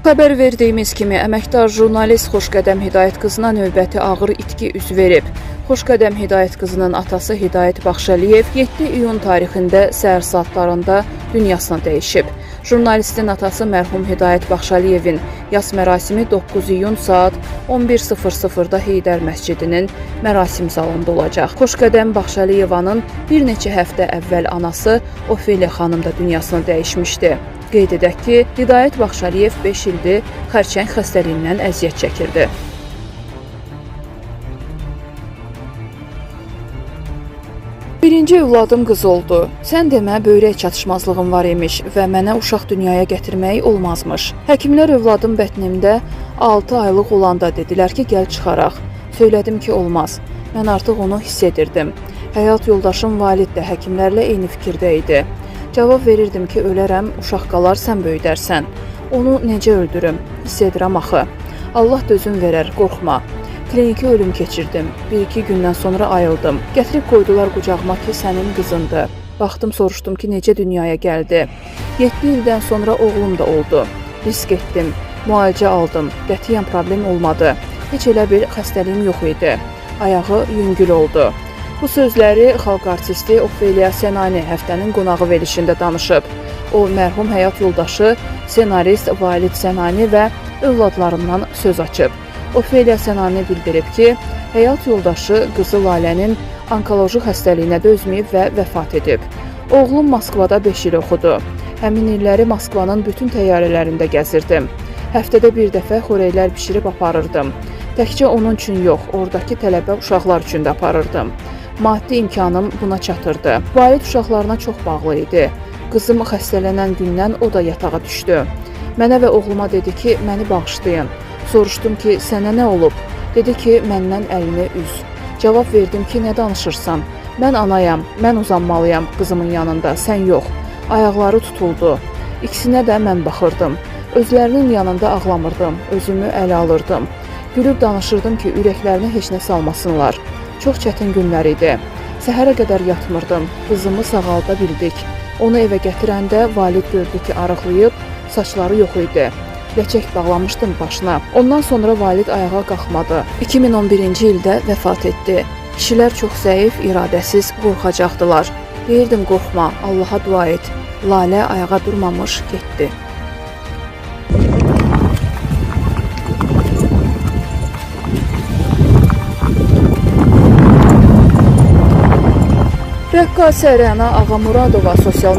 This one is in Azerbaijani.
Xəbər verdiyimiz kimi, əməkdar jurnalist Xoşqədəm Hidayət qızına növbəti ağır itki üz verib. Xoşqədəm Hidayət qızının atası Hidayət Baxşəliyev 7 iyun tarixində səhər saatlarında dünyasını dəyişib. Jurnalistin atası mərhum Hidayət Baxşəliyevin yas mərasimi 9 iyun saat 11:00-da Heydər məscidinin mərasim zalında olacaq. Xoşqədəm Baxşəliyevanın bir neçə həftə əvvəl anası Ofeliya xanım da dünyasını dəyişmişdi. Qeyd edək ki, Hidayət Baxşəliyev 5 ildir xərçəng xəstəliyindən əziyyət çəkirdi. Birinci övladım qız oldu. Sən demə, böyrək çatışmazlığım var imiş və mənə uşaq dünyaya gətirmək olmazmış. Həkimlər övladım bətnimdə 6 aylıq olanda dedilər ki, gəl çıxaraq. Söylədim ki, olmaz. Mən artıq onu hiss edirdim. Həyat yoldaşım Valid də həkimlərlə eyni fikirdə idi. Cavab verirdim ki, ölərəm, uşaq qalar, sən böyüdərsən. Onu necə öldürüm? Hiss edirəm axı. Allah dözüm verər, qorxma. Kliniki ölüm keçirdim. 1-2 gündən sonra ayıldım. Gətirib qoydular qucağıma ki, sənin qızındır. Baxdım, soruşdum ki, necə dünyaya gəldi. 7 ildən sonra oğlum da oldu. Risk etdim, müalicə aldım. Qətiyyən problem olmadı. Heç elə bir xəstəliyim yox idi. Ayağı yüngül oldu. Bu sözləri xalq artisti Ofeliya Senani həftənin qonağı verilişində danışıb. O, mərhum həyat yoldaşı, senarist Valid Senani və övladlarından söz açıb. Ofeliya Senani bildirib ki, həyat yoldaşı qızı Lalənin onkoloji xəstəliyinə dözməyib və vəfat edib. Oğlum Moskvada 5 il oxudu. Həmin illəri Moskvanın bütün təyyarələrində gəzirdim. Həftədə bir dəfə xörəklər bişirib aparırdım. Təkcə onun üçün yox, oradakı tələbə uşaqlar üçün də aparırdım. Maddi imkanım buna çatırdı. Valid uşaqlarına çox bağlı idi. Qızım xəstələnən gündən o da yatağa düşdü. Mənə və oğluma dedi ki, məni bağışlayın. Soruşdum ki, sənə nə olub? Dedi ki, məndən əlini üz. Cavab verdim ki, nə danışırsan? Mən anayam, mən uzanmalıyam qızımın yanında, sən yox. Ayaqları tutuldu. İkisinə də mən baxırdım. Özlərinin yanında ağlamırdım, özümü ələ alırdım. Gülüb danışırdım ki, ürəklərini heç nə salmasınlar. Çox çətin günlər idi. Səhərə qədər yatmırdım, qızımı sağalda bildik. Onu evə gətirəndə Valid gördü ki, arıqlayıb, saçları yox idi. Ləçək bağlamışdım başına. Ondan sonra Valid ayağa qalxmadı. 2011-ci ildə vəfat etdi. Kişilər çox zəif, iradəsiz, qorxacaqdılar. Deyirdim, qorxma, Allaha dua et. Lalə ayağa durmamış getdi. Rəqqasə Rəna Ağamuradova sosial